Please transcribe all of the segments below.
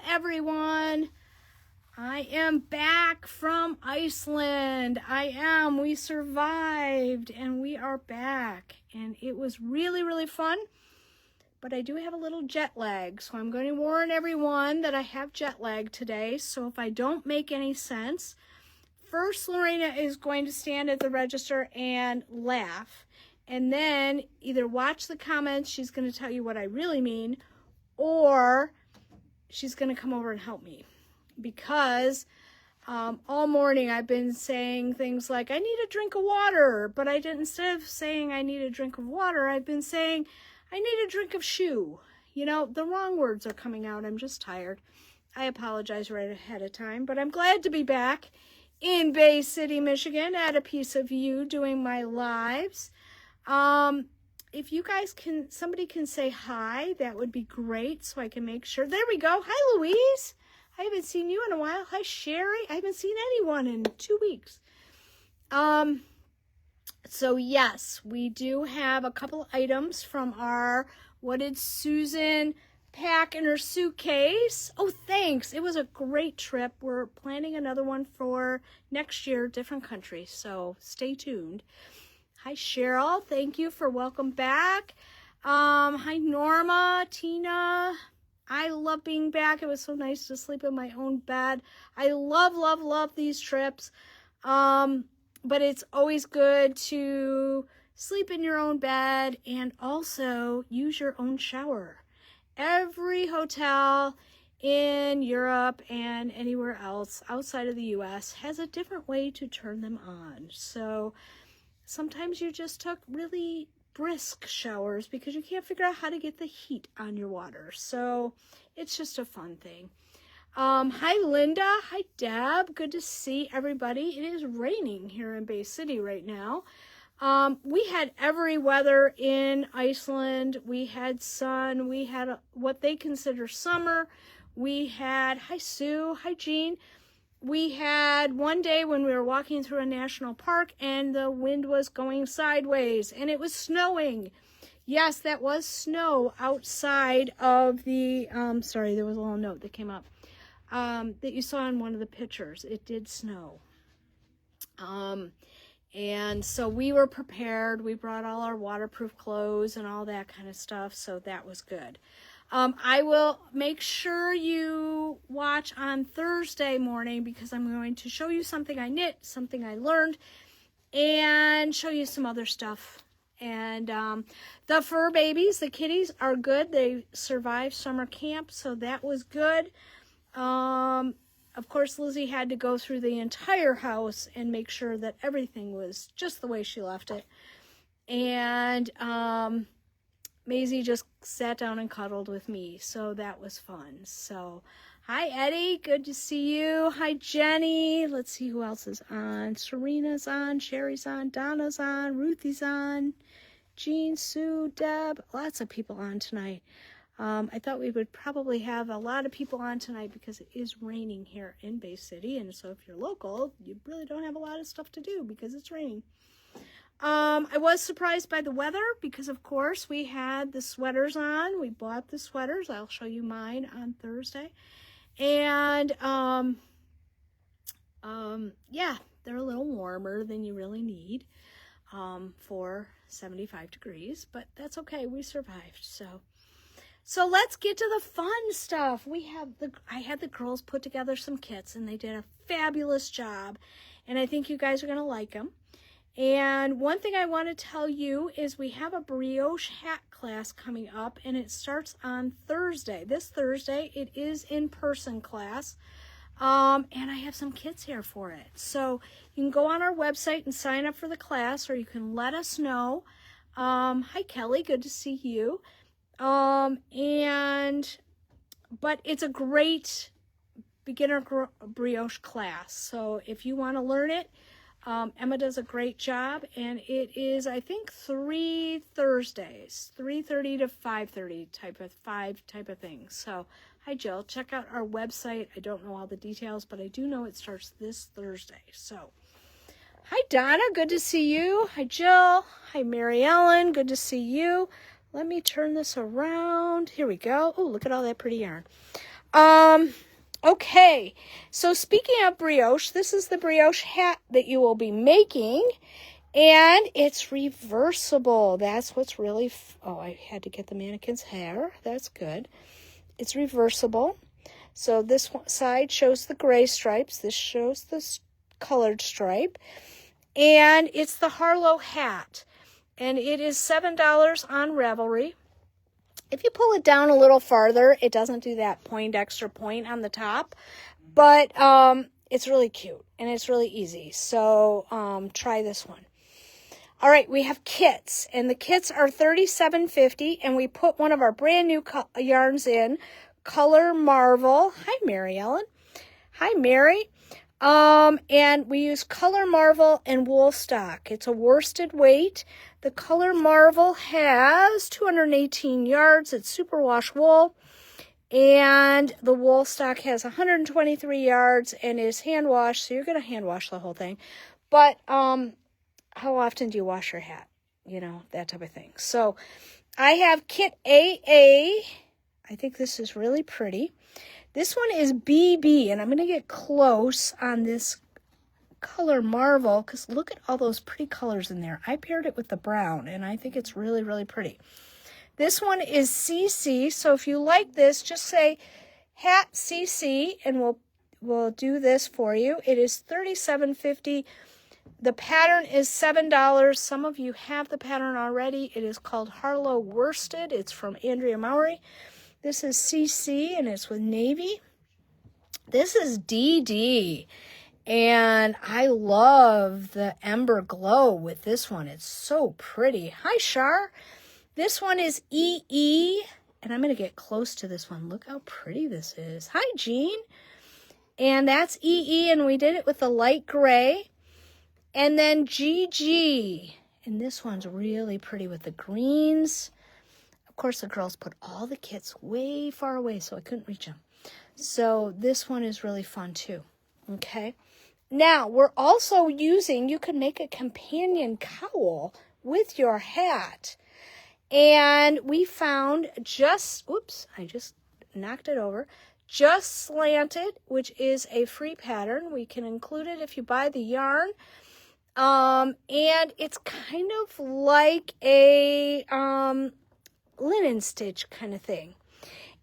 everyone. I am back from Iceland. We survived and we are back. And it was really, really fun. But I do have a little jet lag. So I'm going to warn everyone that I have jet lag today. So if I don't make any sense, first Lorena is going to stand at the register and laugh. And then either watch the comments, she's going to tell you what I really mean, or she's going to come over and help me. Because all morning I've been saying things like, I need a drink of water. But instead of saying I need a drink of water, I've been saying, I need a drink of shoe. You know, the wrong words are coming out. I'm just tired. I apologize right ahead of time. But I'm glad to be back in Bay City, Michigan, at a piece of you doing my lives. If you guys somebody can say hi, that would be great so I can make sure. There we go. Hi, Louise. I haven't seen you in a while. Hi, Sherry. I haven't seen anyone in 2 weeks. So yes, we do have a couple items from our, what did Susan pack in her suitcase? Oh, thanks. It was a great trip. We're planning another one for next year, different country. So stay tuned. Hi, Cheryl. Thank you for welcome back. Hi, Norma, Tina. I love being back. It was so nice to sleep in my own bed. I love, love, love these trips. But it's always good to sleep in your own bed and also use your own shower. Every hotel in Europe and anywhere else outside of the US has a different way to turn them on. So sometimes you just took really brisk showers because you can't figure out how to get the heat on your water. So it's just a fun thing. Hi, Linda. Hi, Deb. Good to see everybody. It is raining here in Bay City right now. We had every weather in Iceland. We had sun. We had what they consider summer. We had, hi, Sue. Hi, Jean. We had one day when we were walking through a national park and the wind was going sideways and it was snowing. Yes, that was snow outside of the, sorry, there was a little note that came up. That you saw in one of the pictures. It did snow. And so we were prepared. We brought all our waterproof clothes and all that kind of stuff. So that was good. I will make sure you watch on Thursday morning because I'm going to show you something I knit, something I learned, and show you some other stuff. And the fur babies, the kitties, are good. They survived summer camp, so that was good. Of course, Lizzie had to go through the entire house and make sure that everything was just the way she left it. And Maisie just sat down and cuddled with me, so that was fun. So, hi, Eddie. Good to see you. Hi, Jenny. Let's see who else is on. Serena's on. Sherry's on. Donna's on. Ruthie's on. Jean, Sue, Deb. Lots of people on tonight. I thought we would probably have a lot of people on tonight because it is raining here in Bay City. And so if you're local, you really don't have a lot of stuff to do because it's raining. I was surprised by the weather because, of course, we had the sweaters on. We bought the sweaters. I'll show you mine on Thursday. And, yeah, they're a little warmer than you really need for 75 degrees. But that's okay. We survived, So let's get to the fun stuff. I had the girls put together some kits, and they did a fabulous job. And I think you guys are going to like them. And one thing I want to tell you is we have a brioche hat class coming up, and it starts on Thursday. This Thursday, it is in-person class, and I have some kits here for it. So you can go on our website and sign up for the class, or you can let us know. Hi, Kelly. Good to see you. But it's a great beginner brioche class. So if you want to learn it, Emma does a great job, and it is, I think, 3 Thursdays, 3:30 to 5:30 type of thing. So, hi, Jill. Check out our website. I don't know all the details, but I do know it starts this Thursday. So, hi, Donna. Good to see you. Hi, Jill. Hi, Mary Ellen. Good to see you. Let me turn this around. Here we go. Oh, look at all that pretty yarn. Okay, so speaking of brioche, this is the brioche hat that you will be making, and it's reversible. That's what's really, oh, I had to get the mannequin's hair. That's good. It's reversible. So this side shows the gray stripes. This shows the colored stripe. And it's the Harlow hat. And it is $7 on Ravelry. If you pull it down a little farther, it doesn't do that extra point on the top. But it's really cute and it's really easy. So try this one. All right, we have kits, and the kits are $37.50, and we put one of our brand new yarns in, Color Marvel. Hi, Mary Ellen. Hi, Mary. And we use Color Marvel and wool stock. It's a worsted weight. The Color Marvel has 218 yards. It's superwash wool. And the wool stock has 123 yards and is hand washed. So you're going to hand wash the whole thing. But how often do you wash your hat? You know, that type of thing. So I have kit AA. I think this is really pretty. This one is BB, and I'm going to get close on this Color Marvel because look at all those pretty colors in there. I paired it with the brown, and I think it's really, really pretty. This one is CC, so if you like this, just say hat CC, and we'll do this for you. It is $37.50. The pattern is $7. Some of you have the pattern already. It is called Harlow Worsted. It's from Andrea Mowry. This is CC, and it's with navy. This is DD, and I love the Ember Glow with this one. It's so pretty. Hi, Shar. This one is EE, and I'm going to get close to this one. Look how pretty this is. Hi, Jean. And that's EE, and we did it with the light gray. And then GG, and this one's really pretty with the greens. Of course, the girls put all the kits way far away, so I couldn't reach them. So this one is really fun too. Okay. Now, we're also using, you can make a companion cowl with your hat. And we found I just knocked it over. Just Slanted, which is a free pattern. We can include it if you buy the yarn. And it's kind of like a linen stitch kind of thing.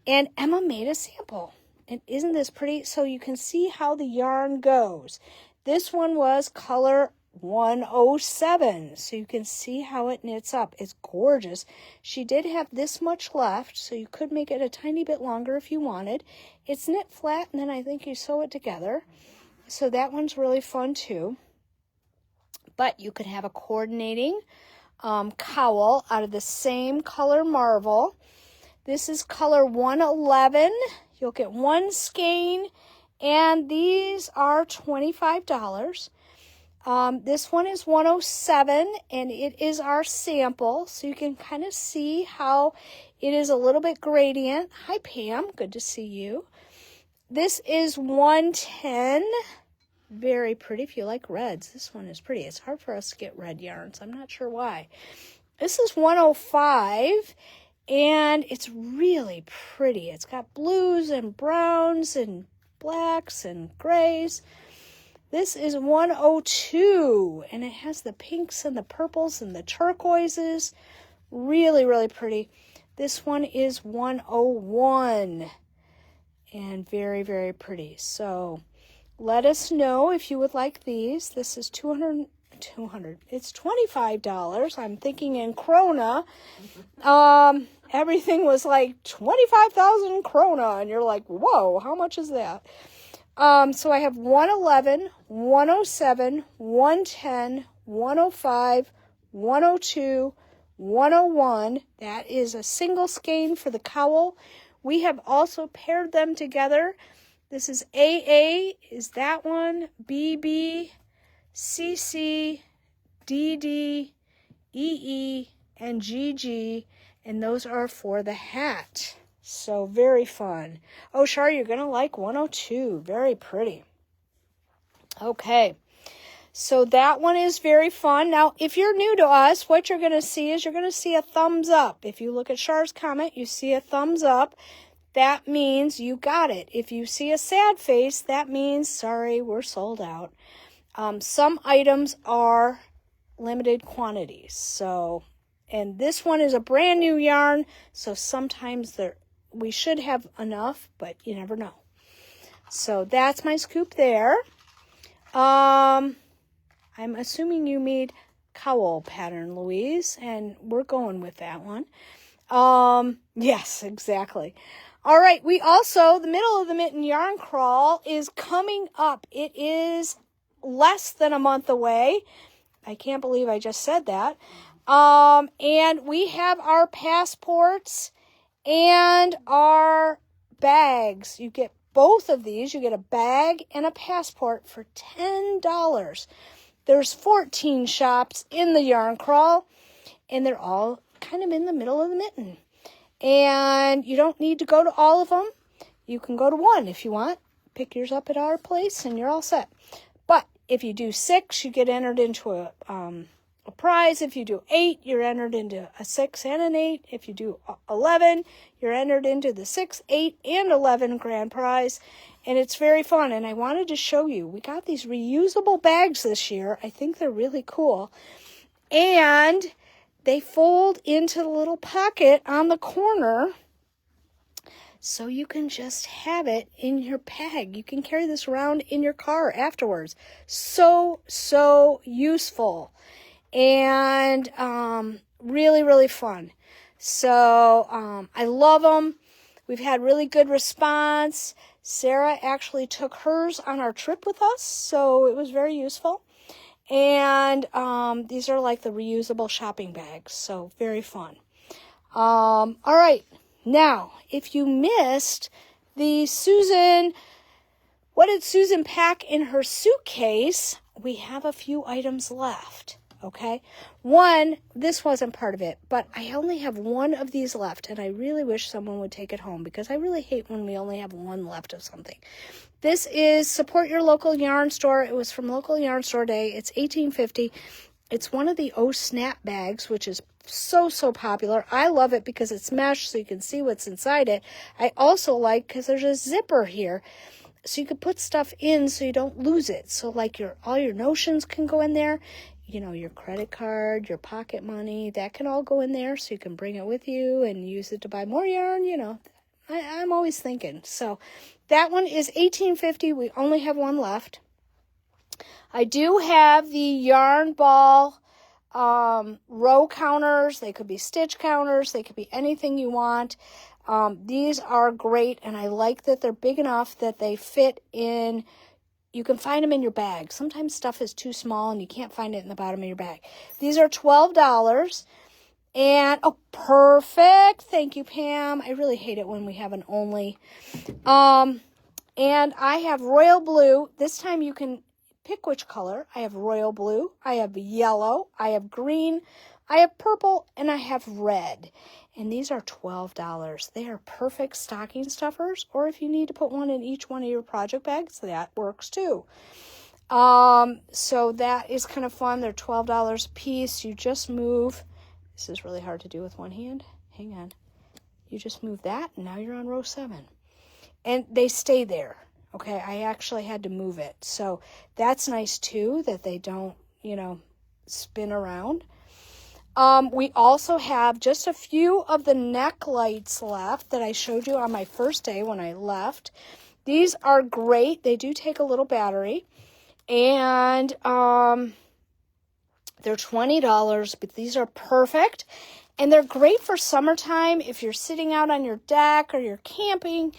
And Emma made a sample. And isn't this pretty? So you can see how the yarn goes. This one was color 107. So you can see how it knits up. It's gorgeous. She did have this much left, so you could make it a tiny bit longer if you wanted. It's knit flat, and then I think you sew it together. So that one's really fun too. But you could have a coordinating cowl out of the same Color Marvel. This is color 111. You'll get one skein, and these are $25. This one is 107, and it is our sample, so you can kind of see how it is a little bit gradient. Hi, Pam. Good to see you. This is 110. Very pretty if you like reds. This one is pretty. It's hard for us to get red yarns. I'm not sure why. This is 105, and it's really pretty. It's got blues and browns and blacks and grays. This is 102, and it has the pinks and the purples and the turquoises. Really, really pretty. This one is 101, and very, very pretty. So let us know if you would like these. This is 200. It's $25. I'm thinking in krona. Everything was like 25,000 krona, and you're like, whoa, how much is that? So I have 111, 107, 110, 105, 102, 101. That is a single skein for the cowl. We have also paired them together. This is AA, is that one, BB, CC, DD, EE, and GG, and those are for the hat. So very fun. Oh, Shar, you're going to like 102. Very pretty. Okay. So that one is very fun. Now, if you're new to us, what you're going to see is you're going to see a thumbs up. If you look at Shar's comment, you see a thumbs up. that means you got it. If you see a sad face, that means, sorry, we're sold out. Some items are limited quantities. So, and this one is a brand new yarn, so sometimes we should have enough, but you never know. So that's my scoop there. I'm assuming you made cowl pattern, Louise, and we're going with that one. Yes, exactly. All right, we also, the middle of the Mitten Yarn Crawl is coming up. It is less than a month away. I can't believe I just said that. And we have our passports and our bags. You get both of these. You get a bag and a passport for $10. There's 14 shops in the Yarn Crawl, and they're all kind of in the middle of the mitten. And you don't need to go to all of them. You can go to one if you want. Pick yours up at our place, and you're all set. But if you do 6, you get entered into a prize. If you do 8, you're entered into a 6 and an 8. If you do 11, you're entered into the 6, 8, and 11 grand prize. And it's very fun. And I wanted to show you, we got these reusable bags this year. I think they're really cool. And they fold into the little pocket on the corner, so you can just have it in your bag. You can carry this around in your car afterwards. So useful. And really, really fun. So I love them. We've had really good response. Sarah actually took hers on our trip with us, so it was very useful. And these are like the reusable shopping bags, so very fun. All right, now, if you missed the Susan, what did Susan pack in her suitcase? We have a few items left, okay? One, this wasn't part of it, but I only have one of these left, and I really wish someone would take it home because I really hate when we only have one left of something. This is Support Your Local Yarn Store. It was from Local Yarn Store Day. It's $18.50. It's one of the Snap bags, which is so popular. I love it because it's mesh, so you can see what's inside it. I also like because there's a zipper here, so you can put stuff in so you don't lose it. So like all your notions can go in there. You know, your credit card, your pocket money, that can all go in there, so you can bring it with you and use it to buy more yarn. You know, I'm always thinking. So that one is $18.50. We only have one left. I do have the Yarn Ball row counters. They could be stitch counters. They could be anything you want. These are great, and I like that they're big enough that they fit in. You can find them in your bag. Sometimes stuff is too small and you can't find it in the bottom of your bag. These are $12. And, oh, perfect. Thank you, Pam. I really hate it when we have an only. And I have royal blue. This time you can pick which color. I have royal blue. I have yellow. I have green. I have purple. And I have red. And these are $12. They are perfect stocking stuffers. Or if you need to put one in each one of your project bags, that works too. So that is kind of fun. They're $12 a piece. You just move. This is really hard to do with one hand. Hang on. You just move that, and now you're on row 7. And they stay there. Okay, I actually had to move it. So that's nice too, that they don't, spin around. We also have just a few of the neck lights left that I showed you on my first day when I left. These are great. They do take a little battery. And they're $20, but these are perfect. And they're great for summertime if you're sitting out on your deck or you're camping.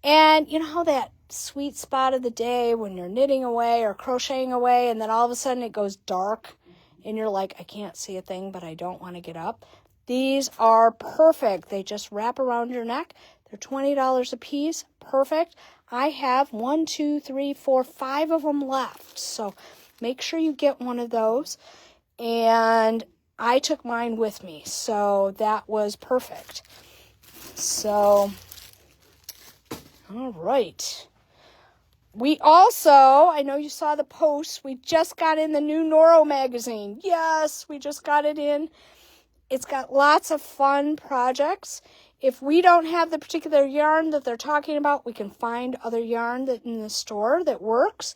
And you know how that sweet spot of the day when you're knitting away or crocheting away and then all of a sudden it goes dark and you're like, I can't see a thing, but I don't want to get up. These are perfect. They just wrap around your neck. They're $20 a piece. Perfect. I have 1, 2, 3, 4, 5 of them left. So make sure you get one of those. And I took mine with me. So that was perfect. So, all right. We also, I know you saw the post, we just got in the new Noro magazine. Yes, we just got it in. It's got lots of fun projects. If we don't have the particular yarn that they're talking about, we can find other yarn that in the store that works.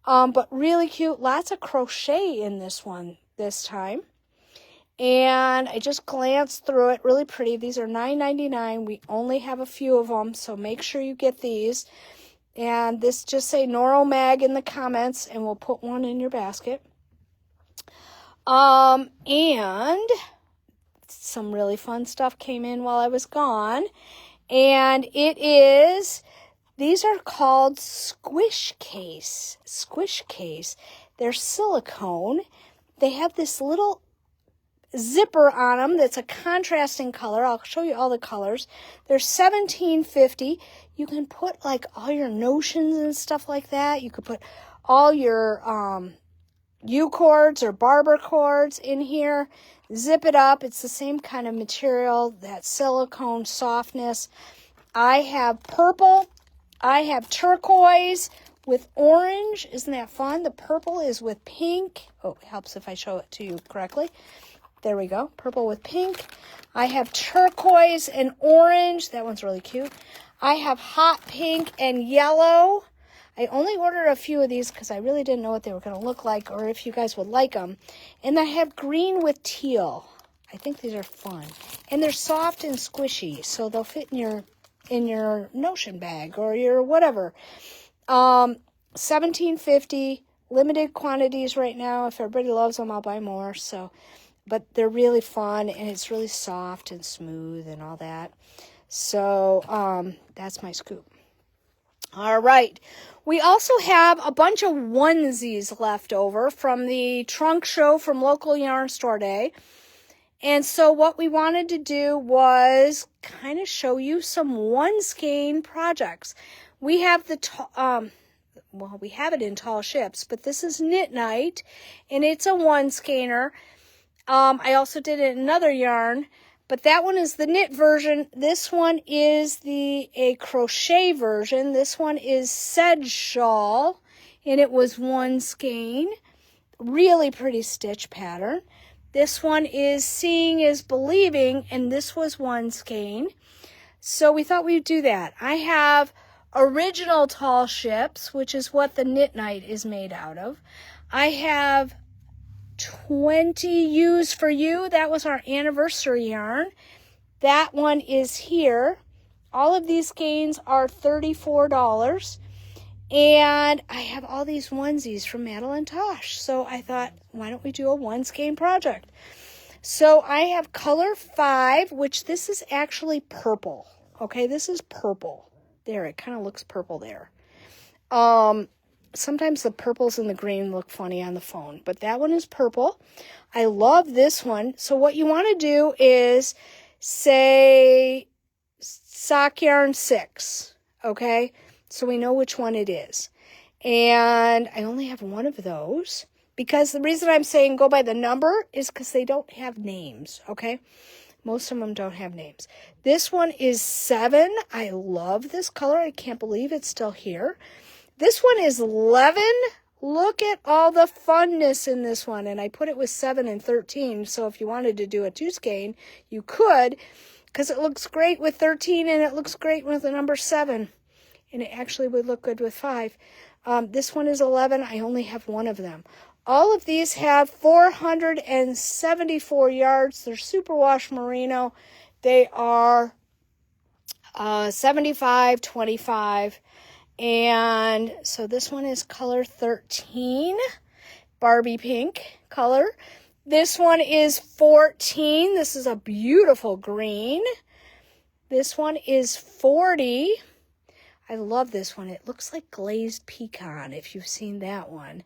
But really cute. Lots of crochet in this one this time. And I just glanced through it. Really pretty. These are $9.99. We only have a few of them, so make sure you get these. And this just say NoroMag in the comments, and we'll put one in your basket. And some really fun stuff came in while I was gone. And it is, these are called Squish Case. Squish Case. They're silicone. They have this little zipper on them that's a contrasting color. I'll show you all the colors. They're $17.50. You can put like all your notions and stuff like that. You could put all your U-cords or barber cords in here. Zip it up. It's the same kind of material, that silicone softness. I have purple. I have turquoise with orange. Isn't that fun? The purple is with pink. Oh, it helps if I show it to you correctly. There we go. Purple with pink. I have turquoise and orange. That one's really cute. I have hot pink and yellow. I only ordered a few of these because I really didn't know what they were going to look like or if you guys would like them. And I have green with teal. I think these are fun. And they're soft and squishy, so they'll fit in your notion bag or your whatever. $17.50. Limited quantities right now. If everybody loves them, I'll buy more. But they're really fun, and it's really soft and smooth and all that. So that's my scoop. All right. We also have a bunch of onesies left over from the trunk show from Local Yarn Store Day. And so what we wanted to do was kind of show you some one skein projects. We have we have it in tall ships, but this is Knit Night, and it's a one skeiner. I also did it in another yarn, but that one is the knit version. This one is a crochet version. This one is Sedge Shawl, and it was one skein. Really pretty stitch pattern. This one is Seeing is Believing, and this was one skein. So we thought we'd do that. I have original tall ships, which is what the Knit Night is made out of. I have 20 U's for You. That was our anniversary yarn. That one is here. All of these skeins are $34. And I have all these onesies from Madeline Tosh. So I thought, why don't we do a one skein project? So I have color 5, which this is actually purple. Okay, this is purple. There, it kind of looks purple there. Sometimes the purples and the green look funny on the phone, but that one is purple. I love this one. So what you want to do is say sock yarn 6, okay? So we know which one it is. And I only have one of those because the reason I'm saying go by the number is because they don't have names, okay? Most of them don't have names. This one is 7. I love this color. I can't believe it's still here. This one is 11. Look at all the funness in this one. And I put it with 7 and 13. So if you wanted to do a 2 skein, you could, because it looks great with 13 and it looks great with the number 7. And it actually would look good with 5. This one is 11. I only have one of them. All of these have 474 yards. They're superwash merino. They are 75-25. And so this one is color 13, Barbie pink color. This one is 14. This is a beautiful green. This one is 40. I love this one. It looks like glazed pecan, if you've seen that one.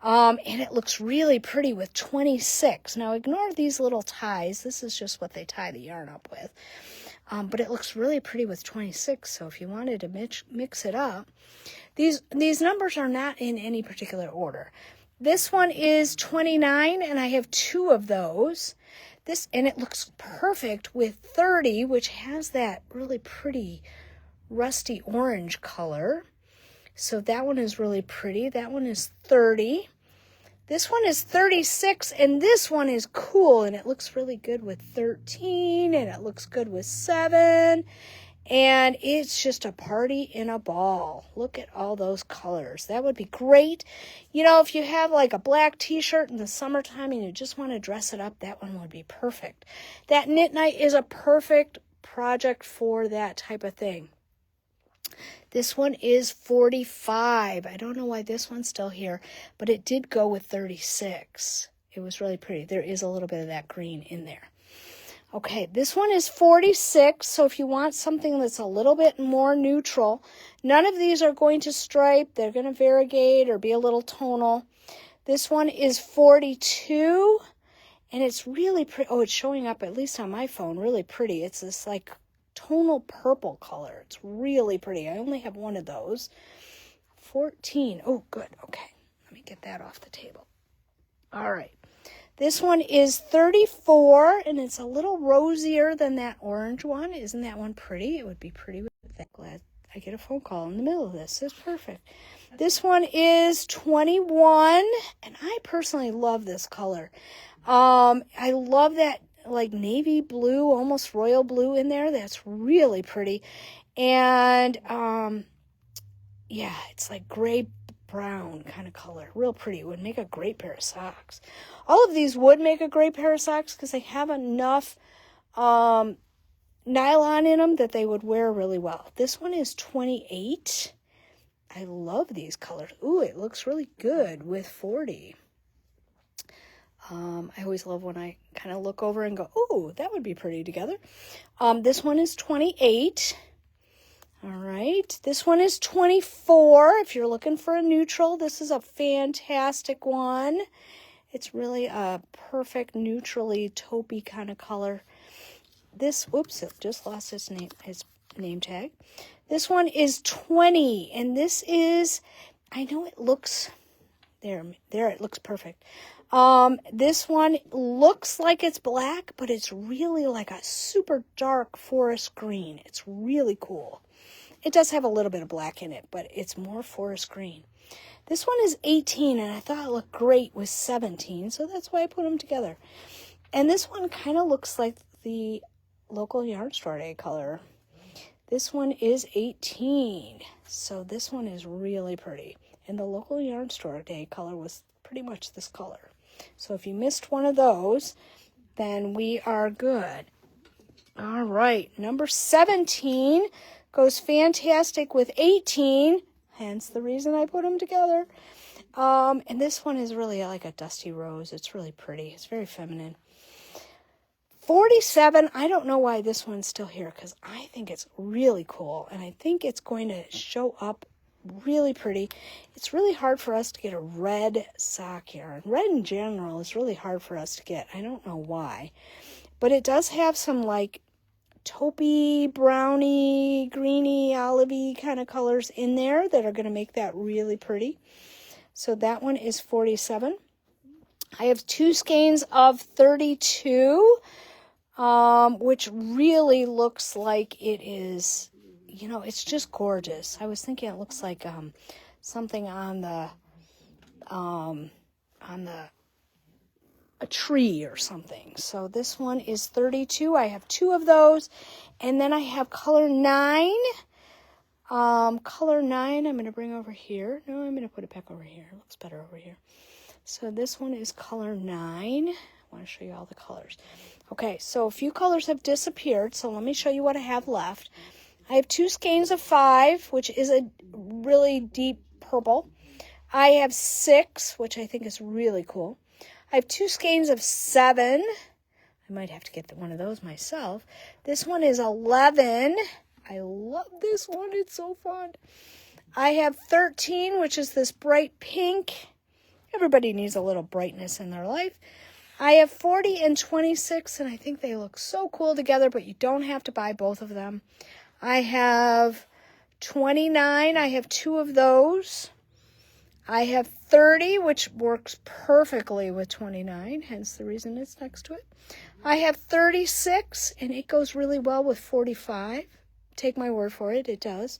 And it looks really pretty with 26. Now, ignore these little ties. This is just what they tie the yarn up with. But it looks really pretty with 26, so if you wanted to mix it up. These numbers are not in any particular order. This one is 29, and I have 2 of those. And it looks perfect with 30, which has that really pretty rusty orange color. So that one is really pretty. That one is 30. This one is 36, and this one is cool, and it looks really good with 13, and it looks good with 7, and it's just a party in a ball. Look at all those colors. That would be great. You know, if you have like a black t-shirt in the summertime and you just want to dress it up, that one would be perfect. That knit night is a perfect project for that type of thing. This one is 45. I don't know why this one's still here, but it did go with 36. It was really pretty. There is a little bit of that green in there. Okay, this one is 46, so if you want something that's a little bit more neutral, none of these are going to stripe. They're going to variegate or be a little tonal. This one is 42, and it's really pretty. Oh, it's showing up, at least on my phone, really pretty. It's this like tonal purple color. It's really pretty. I only have one of those. 14. Oh, good. Okay, let me get that off the table. All right. This one is 34, and it's a little rosier than that orange one. Isn't that one pretty? It would be pretty with that. Glad I get a phone call in the middle of this. It's perfect. This one is 21, and I personally love this color. I love that like navy blue, almost royal blue in there. That's really pretty. And yeah, it's like gray brown kind of color. Real pretty. It would make a great pair of socks. All of these would make a great pair of socks because they have enough nylon in them that they would wear really well. This one is 28. I love these colors. Ooh, it looks really good with 40. I always love when I kind of look over and go, ooh, that would be pretty together. This one is 28. All right, this one is 24. If you're looking for a neutral, this is a fantastic one. It's really a perfect neutrally taupey kind of color. This, oops, it just lost its name tag. This one is 20, and this is, I know it looks, there, it looks perfect. This one looks like it's black, but it's really like a super dark forest green. It's really cool. It does have a little bit of black in it, but it's more forest green. This one is 18, and I thought it looked great with 17, so that's why I put them together. And this one kind of looks like the local yarn store day color. This one is 18, so this one is really pretty. And the local yarn store day color was pretty much this color. So if you missed one of those, then we are good. All right, number 17 goes fantastic with 18, hence the reason I put them together. And this one is really like a dusty rose. It's really pretty. It's very feminine. 47, I don't know why this one's still here because I think it's really cool, and I think it's going to show up really pretty. It's really hard for us to get a red sock yarn. Red in general is really hard for us to get. I don't know why, but it does have some like taupey, browny, greeny, olivey kind of colors in there that are going to make that really pretty. So that one is 47. I have 2 skeins of 32, which really looks like it is, you know, it's just gorgeous. I was thinking it looks like something on a tree or something. So this one is 32. I have 2 of those. And then I have color 9. Color 9 I'm going to bring over here. No, I'm going to put it back over here. It looks better over here. So this one is color 9. I want to show you all the colors. Okay, so a few colors have disappeared. So let me show you what I have left. I have 2 skeins of 5, which is a really deep purple. I have 6, which I think is really cool. I have 2 skeins of 7. I might have to get one of those myself. This one is 11. I love this one. It's so fun. I have 13, which is this bright pink. Everybody needs a little brightness in their life. I have 40 and 26, and I think they look so cool together, but you don't have to buy both of them. I have 29. I have 2 of those. I have 30, which works perfectly with 29, hence the reason it's next to it. I have 36, and it goes really well with 45. Take my word for it, it does.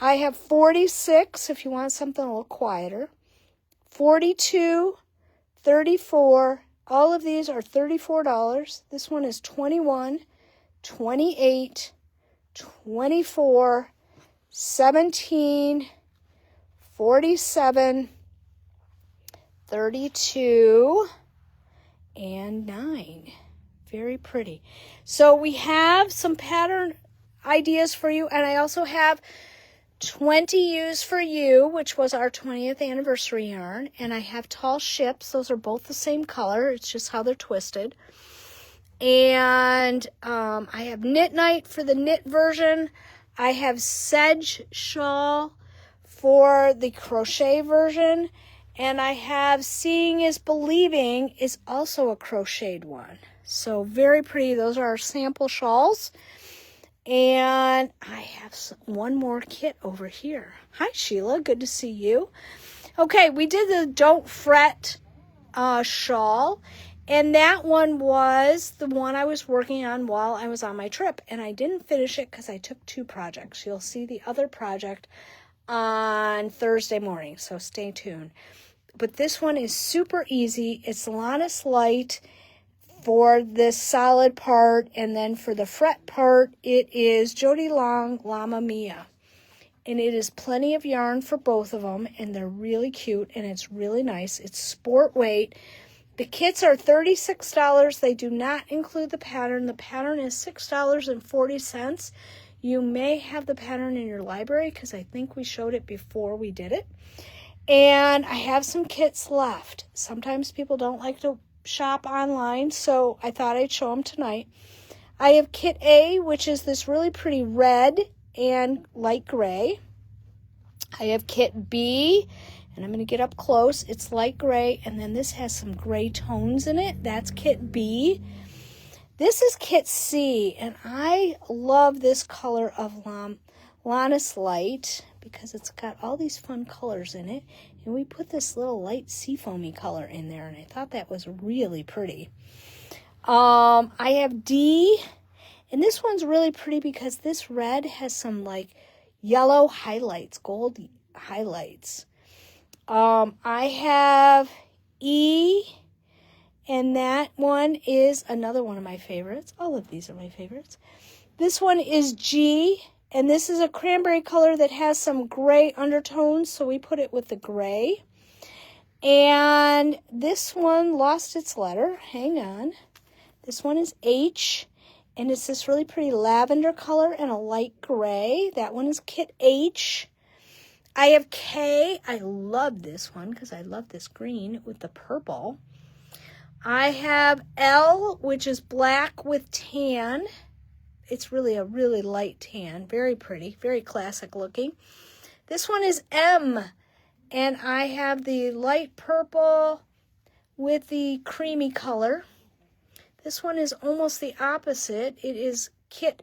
I have 46, if you want something a little quieter. 42, $34. All of these are $34. This one is $21, $28, $24, $17, $47, $32, and $9. Very pretty. So we have some pattern ideas for you, and I also have 20 U's for You, which was our 20th anniversary yarn, and I have Tall Ships. Those are both the same color. It's just how they're twisted. And I have Knit Night for the knit version. I have Sedge Shawl for the crochet version. And I have Seeing is Believing is also a crocheted one. So very pretty. Those are our sample shawls. And I have one more kit over here. Hi, Sheila. Good to see you. Okay, we did the Don't Fret shawl. And that one was the one I was working on while I was on my trip. And I didn't finish it because I took 2 projects. You'll see the other project on Thursday morning, so stay tuned. But this one is super easy. It's Lannis Light for this solid part, and then for the fret part, it is Jody Long Llama Mia. And it is plenty of yarn for both of them, and they're really cute, and it's really nice. It's sport weight. The kits are $36. They do not include the pattern. The pattern is $6.40. You may have the pattern in your library because I think we showed it before we did it. And I have some kits left. Sometimes people don't like to shop online, so I thought I'd show them tonight. I have Kit A, which is this really pretty red and light gray. I have Kit B, and I'm going to get up close. It's light gray, and then this has some gray tones in it. That's Kit B. This is Kit C, and I love this color of Lannis Light because it's got all these fun colors in it. And we put this little light seafoamy color in there, and I thought that was really pretty. I have D, and this one's really pretty because this red has some like yellow highlights, gold highlights. I have E, and that one is another one of my favorites. All of these are my favorites. This one is G, and this is a cranberry color that has some gray undertones, so we put it with the gray. And this one lost its letter. Hang on. This one is H, and it's this really pretty lavender color and a light gray. That one is Kit H. I have K. I love this one because I love this green with the purple. I have L, which is black with tan. It's really a really light tan. Very pretty. Very classic looking. This one is M. And I have the light purple with the creamy color. This one is almost the opposite. It is Kit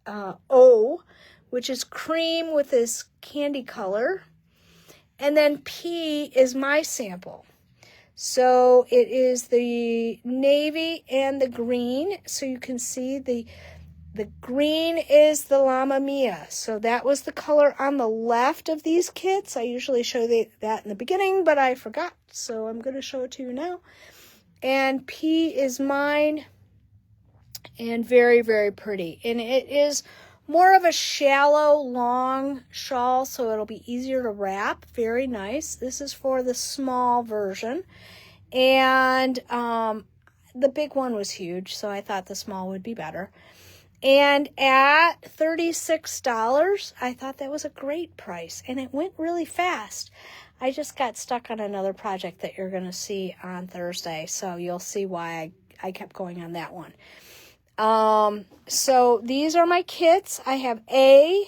O, which is cream with this candy color. And then P is my sample. So it is the navy and the green. So you can see the green is the Llama Mia. So that was the color on the left of these kits. I usually show that in the beginning, but I forgot. So I'm going to show it to you now. And P is mine. And very, very pretty. And it is more of a shallow, long shawl, so it'll be easier to wrap. Very nice. This is for the small version. And the big one was huge, so I thought the small would be better. And at $36, I thought that was a great price. And it went really fast. I just got stuck on another project that you're going to see on Thursday, so you'll see why I kept going on that one. So these are my kits. I have A,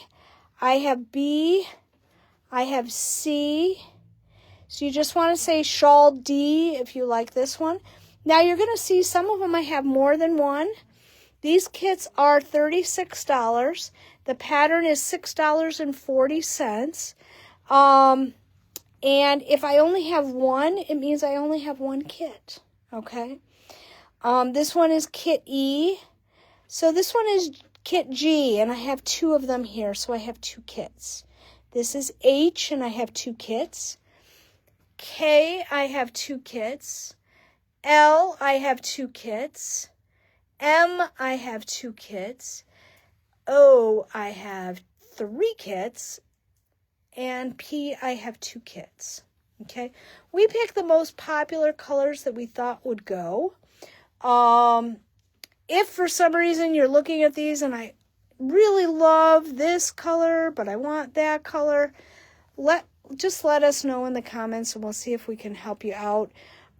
I have B, I have C. So you just want to say shawl D if you like this one. Now you're going to see some of them I have more than one. These kits are $36. The pattern is $6.40. And if I only have one, it means I only have one kit. Okay. This one is Kit E. So this one is Kit G, and I have 2 of them here, so I have 2 kits. This is H, and I have 2 kits. K, I have 2 kits. L, I have 2 kits. M, I have 2 kits. O, I have 3 kits. And P, I have 2 kits. Okay, we picked the most popular colors that we thought would go. If for some reason you're looking at these and I really love this color, but I want that color, just let us know in the comments and we'll see if we can help you out.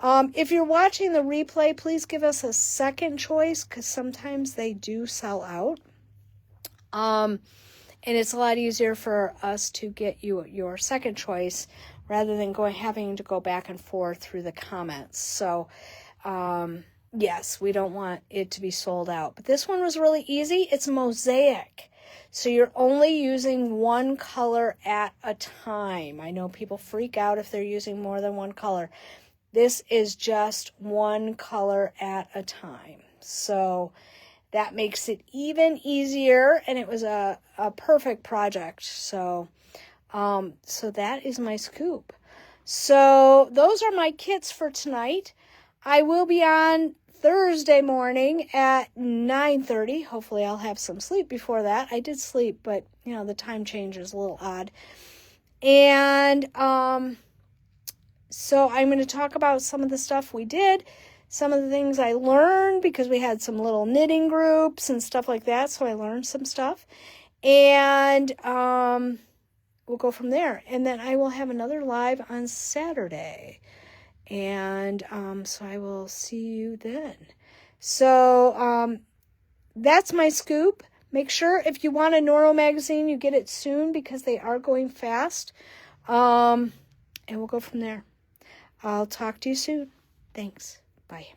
If you're watching the replay, please give us a second choice because sometimes they do sell out. And it's a lot easier for us to get you your second choice rather than having to go back and forth through the comments. So, yes, we don't want it to be sold out. But this one was really easy. It's mosaic. So you're only using one color at a time. I know people freak out if they're using more than one color. This is just one color at a time. So that makes it even easier, and it was a perfect project. So that is my scoop. So those are my kits for tonight. I will be on Thursday morning at 9:30. Hopefully I'll have some sleep before that. I did sleep, but you know, the time change is a little odd. And so I'm going to talk about some of the stuff we did, some of the things I learned because we had some little knitting groups and stuff like that. So I learned some stuff, and we'll go from there. And then I will have another live on Saturday. And so I will see you then. So that's my scoop. Make sure if you want a Noro magazine, you get it soon because they are going fast. And we'll go from there. I'll talk to you soon. Thanks. Bye.